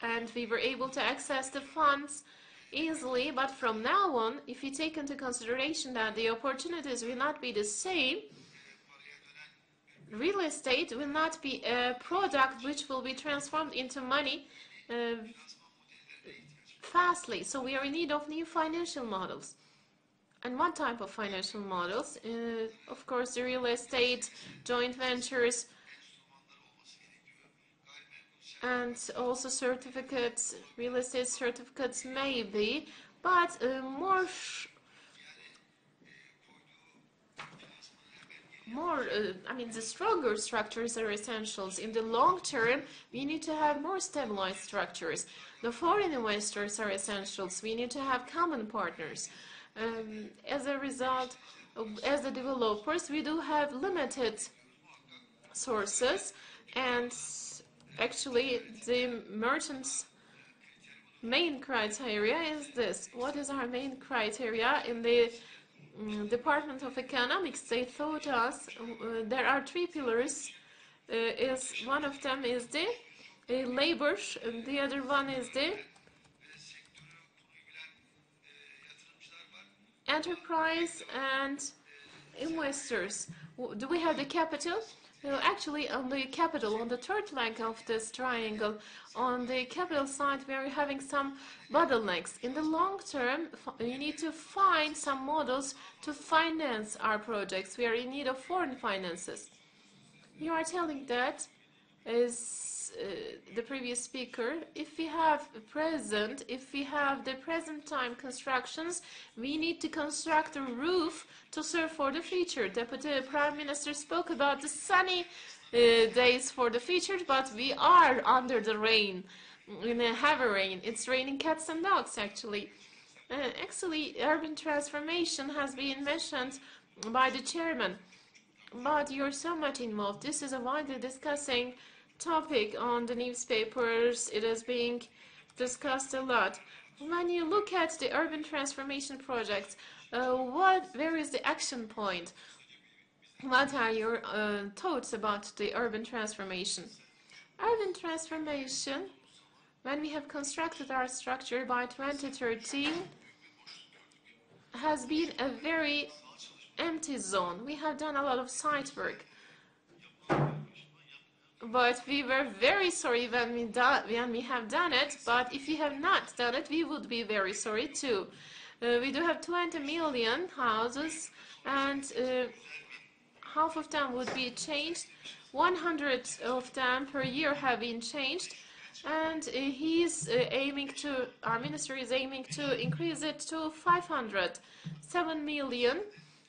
S4: and we were able to access the funds easily, but from now on, if you take into consideration that the opportunities will not be the same, real estate will not be a product which will be transformed into money fastly. So we are in need of new financial models. And what type of financial models? Of course, the real estate, joint ventures, and also certificates, real estate certificates maybe, but the stronger structures are essentials. In the long term, we need to have more stabilized structures. The foreign investors are essentials. We need to have common partners. As a result, as the developers, we do have limited sources, and actually the merchants' main criteria is this. What is our main criteria? In the Department of Economics, they taught us there are 3 pillars. One of them is the labor, and the other one is the enterprise and investors. Do we have the capital? Actually, on the capital, on the third leg of this triangle, on the capital side, we are having some bottlenecks. In the long term, we need to find some models to finance our projects. We are in need of foreign finances. You are telling that, as the previous speaker, if we have the present time constructions, we need to construct a roof to serve for the future. Deputy Prime Minister spoke about the sunny days for the future, but we are under the rain, in a heavy rain. It's raining cats and dogs, actually. Actually, urban transformation has been mentioned by the chairman, but you're so much involved. This is a widely discussing topic on the newspapers. It is being discussed a lot. When you look at the urban transformation projects, where is the action point? What are your thoughts about the urban transformation? Urban transformation, when we have constructed our structure by 2013, has been a very empty zone. We have done a lot of site work. But we were very sorry when we have done it, but if we have not done it, we would be very sorry too. We do have 20 million houses, and half of them would be changed. 100 of them per year have been changed, and our minister is aiming to increase it to 500. 7 million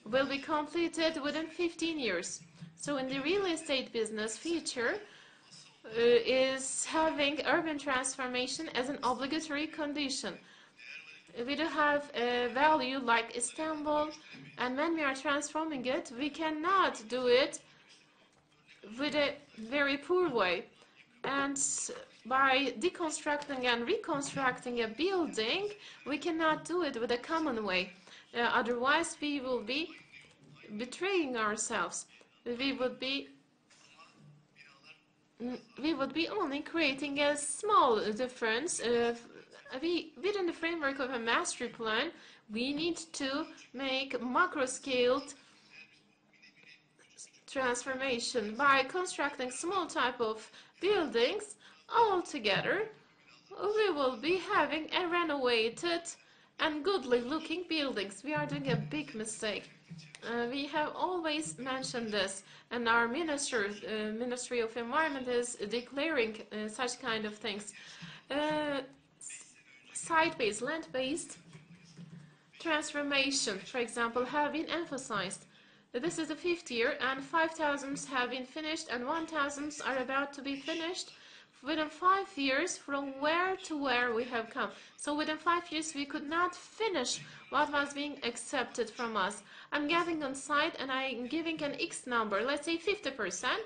S4: will be completed within 15 years. So in the real estate business, future is having urban transformation as an obligatory condition. We do have a value like Istanbul, and when we are transforming it, we cannot do it with a very poor way. And by deconstructing and reconstructing a building, we cannot do it with a common way. Otherwise, we will be betraying ourselves. we would be only creating a small difference. Within the framework of a master plan, we need to make macro-scaled transformation by constructing small type of buildings. All together, we will be having a renovated and goodly looking buildings. We are doing a big mistake. We have always mentioned this, and our Ministry of Environment is declaring such kind of things. Site-based, land-based transformation, for example, have been emphasized. This is the 5th year, and 5,000 have been finished, and 1,000 are about to be finished. Within 5 years, from where to where we have come. So within 5 years, we could not finish what was being accepted from us. I'm getting on site and I'm giving an X number, let's say 50%.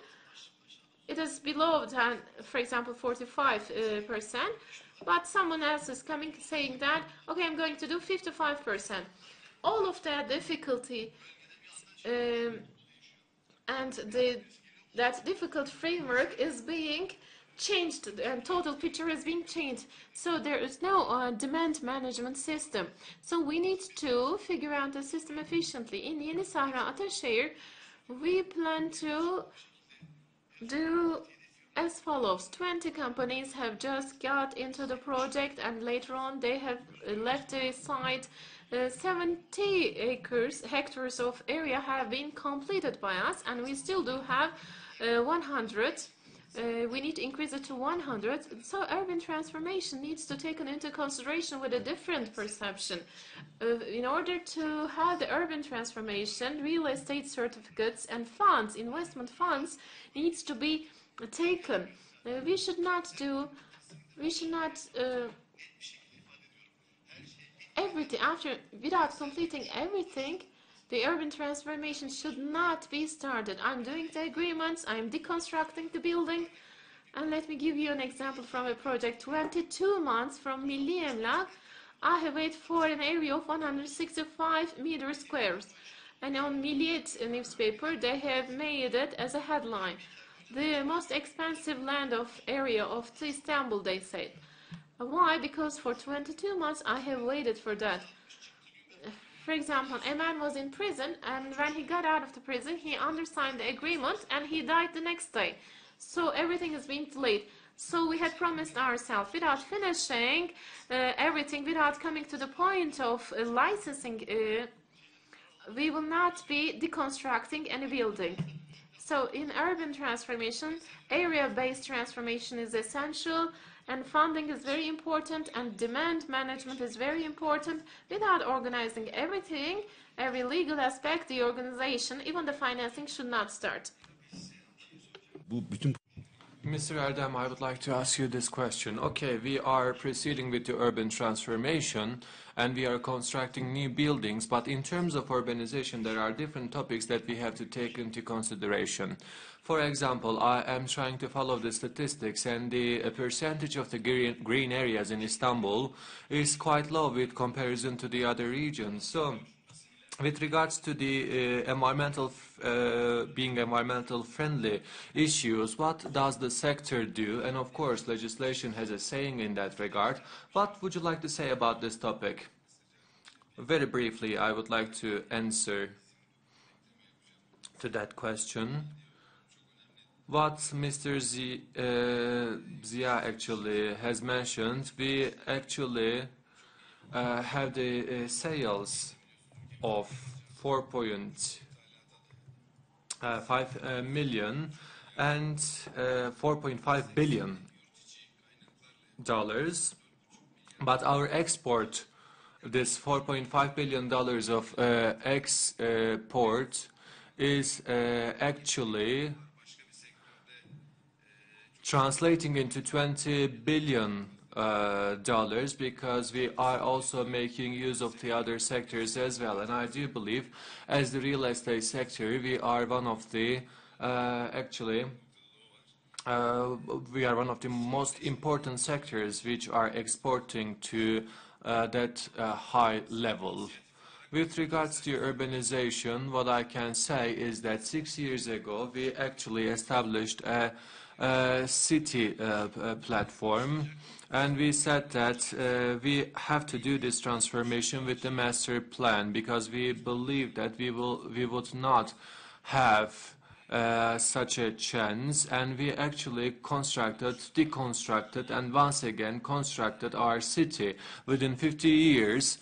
S4: It is below than, for example, 45%. But someone else is coming saying that, okay, I'm going to do 55%. All of that difficulty and that difficult framework is being changed, and total picture is being changed. So there is no demand management system. So we need to figure out the system efficiently. In Yeni Sahra Ataşehir, we plan to do as follows. 20 companies have just got into the project, and later on they have left the site. 70 hectares of area have been completed by us, and we still do have 100. We need to increase it to 100. So urban transformation needs to take into consideration with a different perception. In order to have the urban transformation, real estate certificates and funds, investment funds, needs to be taken. We should not everything without completing everything. The urban transformation should not be started. I'm doing the agreements, I'm deconstructing the building. And let me give you an example from a project. 22 months from Milli Emlak, I have waited for an area of 165 meters squares. And on Milliyet newspaper, they have made it as a headline. The most expensive land area of Istanbul, they said. Why? Because for 22 months I have waited for that. For example, a man was in prison, and when he got out of the prison, he undersigned the agreement, and he died the next day. So everything is being delayed. So we had promised ourselves, without finishing everything, without coming to the point of licensing, we will not be deconstructing any building. So in urban transformation, area-based transformation is essential, and funding is very important, and demand management is very important. Without organizing everything, every legal aspect, the organization, even the financing should not start.
S2: Mr. Erdem, I would like to ask you this question. Okay, we are proceeding with the urban transformation and we are constructing new buildings, but in terms of urbanization, there are different topics that we have to take into consideration. For example, I am trying to follow the statistics, and the percentage of the green areas in Istanbul is quite low with comparison to the other regions. So, with regards to the being environmental friendly issues, what does the sector do? And of course, legislation has a saying in that regard. What would you like to say about this topic? Very briefly, I would like to answer to that question. What Mr. Ziya actually has mentioned, we actually have the sales of 4.5 million and 4.5 billion dollars, but our export, this 4.5 billion dollars of export, is actually translating into 20 billion dollars, because we are also making use of the other sectors as well. And I do believe, as the real estate sector, we are one of the we are one of the most important sectors which are exporting to that high level. With regards to urbanization, what I can say is that 6 years ago we actually established a city platform, and we said that we have to do this transformation with the master plan, because we believe that we would not have such a chance, and we actually deconstructed, and once again constructed our city. Within 50 years,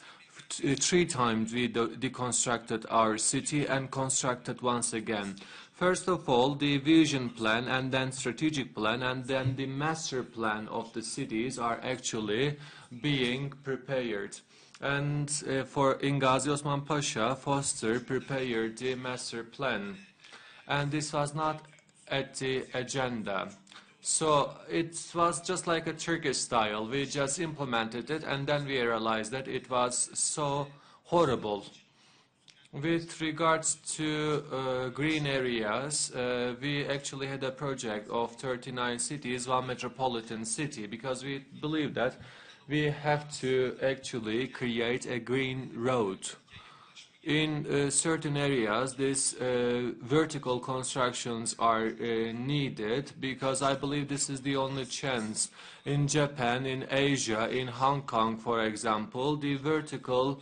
S2: 3 times we deconstructed our city and constructed once again. First of all, the vision plan, and then strategic plan, and then the master plan of the cities are actually being prepared. And in Gazi Osman Pasha, Foster prepared the master plan. And this was not at the agenda. So it was just like a Turkish style. We just implemented it, and then we realized that it was so horrible. With regards to green areas, we actually had a project of 39 cities, 1 metropolitan city, because we believe that we have to actually create a green road. In certain areas, these vertical constructions are needed, because I believe this is the only chance. In Japan, in Asia, in Hong Kong, for example, the vertical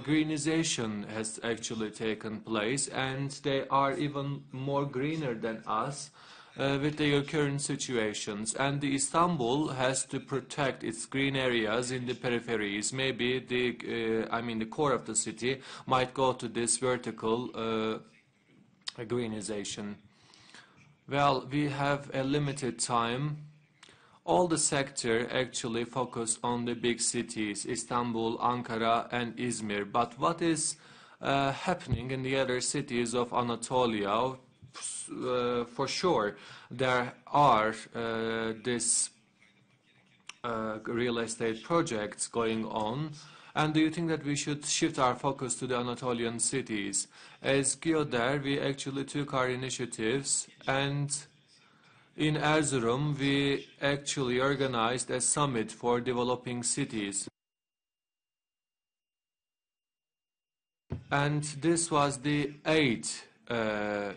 S2: greenization has actually taken place, and they are even more greener than us with their current situations. And the Istanbul has to protect its green areas in the peripheries. Maybe the core of the city might go to this vertical greenization. Well, we have a limited time. All the sector actually focus on the big cities, Istanbul, Ankara, and Izmir. But what is happening in the other cities of Anatolia? For sure, there are these real estate projects going on. And do you think that we should shift our focus to the Anatolian cities? As GYODER, we actually took our initiatives, and in Erzurum, we actually organized a summit for developing cities. And this was the 8th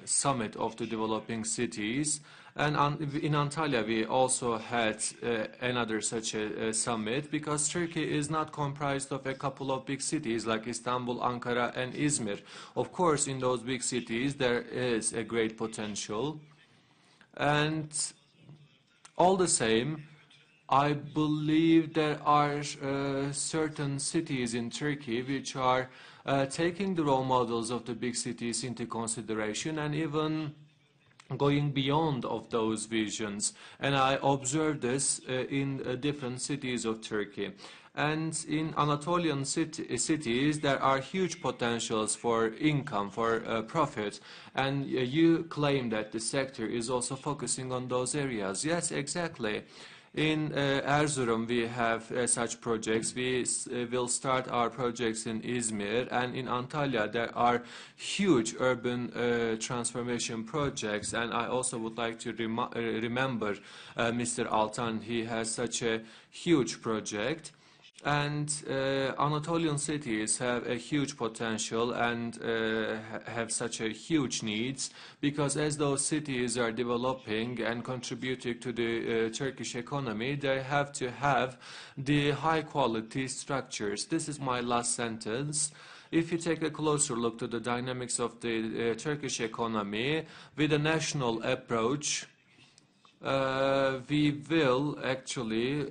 S2: summit of the developing cities. And in Antalya, we also had another such a summit, because Turkey is not comprised of a couple of big cities like Istanbul, Ankara, and Izmir. Of course, in those big cities, there is a great potential. And all the same, I believe there are certain cities in Turkey which are taking the role models of the big cities into consideration, and even going beyond of those visions. And I observe this in different cities of Turkey. And in Anatolian cities, there are huge potentials for income, for profit. And you claim that the sector is also focusing on those areas. Yes, exactly. In Erzurum, we have such projects. We will start our projects in Izmir. And in Antalya, there are huge urban transformation projects. And I also would like to remember Mr. Altan. He has such a huge project. And Anatolian cities have a huge potential and have such a huge needs, because as those cities are developing and contributing to the Turkish economy, they have to have the high quality structures. This is my last sentence. If you take a closer look to the dynamics of the Turkish economy, with a national approach, we will actually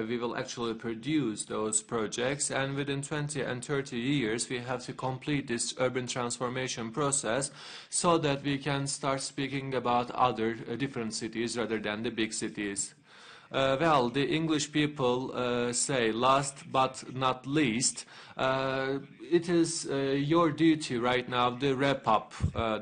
S2: we will actually produce those projects, and within 20 and 30 years we have to complete this urban transformation process, so that we can start speaking about other different cities rather than the big cities. Well, the English people say last but not least. it is your duty right now to wrap up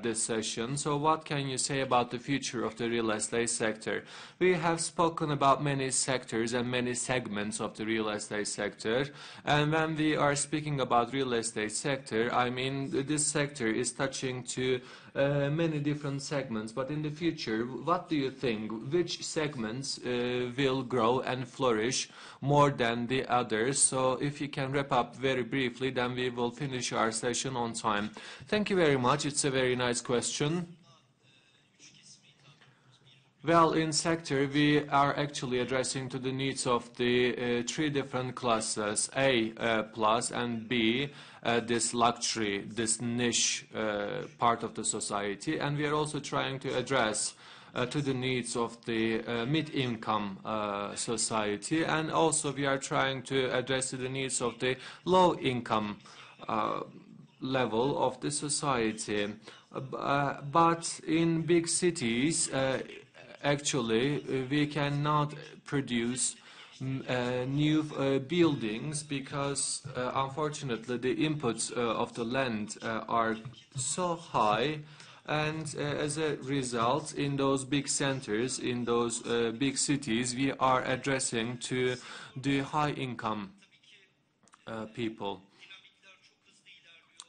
S2: this session. So what can you say about the future of the real estate sector? We have spoken about many sectors and many segments of the real estate sector. And when we are speaking about real estate sector, I mean this sector is touching to many different segments. But in the future, what do you think? Which segments will grow and flourish more than the others? So if you can wrap up very briefly, then we will finish our session on time. Thank you very much. It's a very nice question. Well, in sector, we are actually addressing to the needs of the three different classes, A plus and B, this luxury, this niche part of the society. And we are also trying to address to the needs of the mid-income society. And also we are trying to address to the needs of the low-income level of the society. But in big cities, actually, we cannot produce new buildings because, unfortunately, the inputs of the land are so high, and as a result, in those big centers, in those big cities, we are addressing to the high-income people.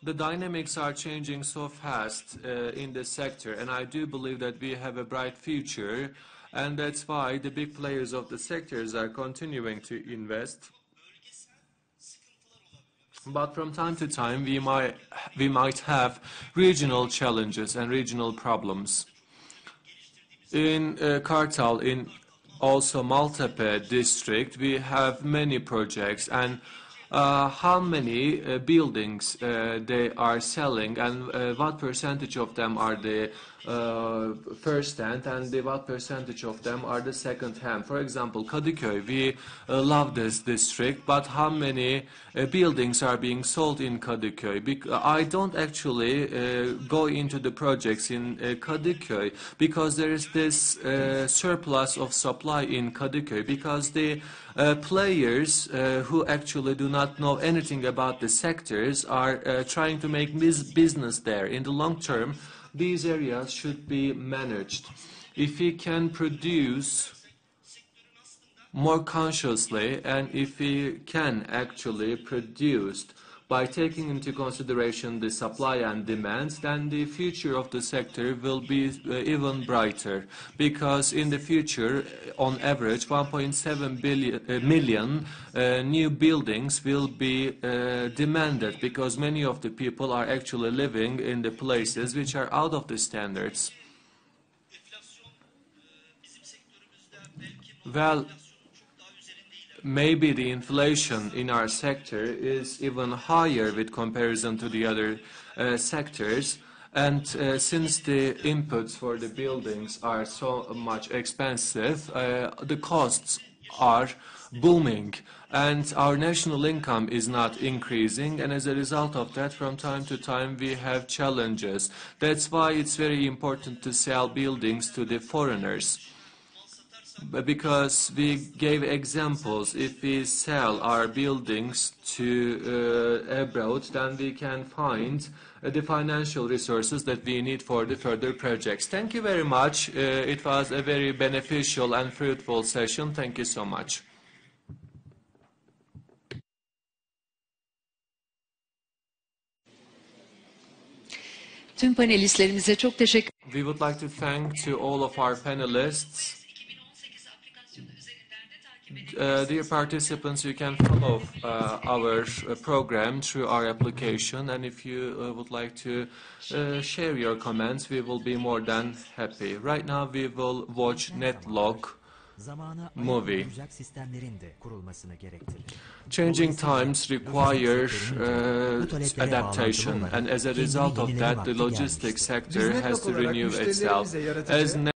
S2: The dynamics are changing so fast in the sector, and I do believe that we have a bright future, and that's why the big players of the sectors are continuing to invest. But from time to time, we might have regional challenges and regional problems. In Kartal, in also Maltepe district, we have many projects, and how many buildings they are selling, and what percentage of them are the first hand, and what percentage of them are the second hand. For example, Kadıköy, we love this district, but how many buildings are being sold in Kadıköy? I don't actually go into the projects in Kadıköy because there is this surplus of supply in Kadıköy, because the players who actually do not know anything about the sectors are trying to make business there. In the long term, these areas should be managed. If we can produce more consciously, and if we can actually produce by taking into consideration the supply and demand, then the future of the sector will be even brighter. Because in the future, on average, 1.7 million new buildings will be demanded, because many of the people are actually living in the places which are out of the standards. Well, maybe the inflation in our sector is even higher with comparison to the other sectors, and since the inputs for the buildings are so much expensive, the costs are booming, and our national income is not increasing, and as a result of that, from time to time we have challenges. That's why it's very important to sell buildings to the foreigners. Because we gave examples, if we sell our buildings to abroad, then we can find the financial resources that we need for the further projects. Thank you very much. It was a very beneficial and fruitful session. Thank you so much.
S1: Tüm panelistlerimize çok teşekkür.
S2: We would like to thank to all of our panelists. Dear participants, you can follow our program through our application, and if you would like to share your comments, we will be more than happy. Right now we will watch Netlog movie. Changing times require adaptation, and as a result of that, the logistics sector has to renew itself. As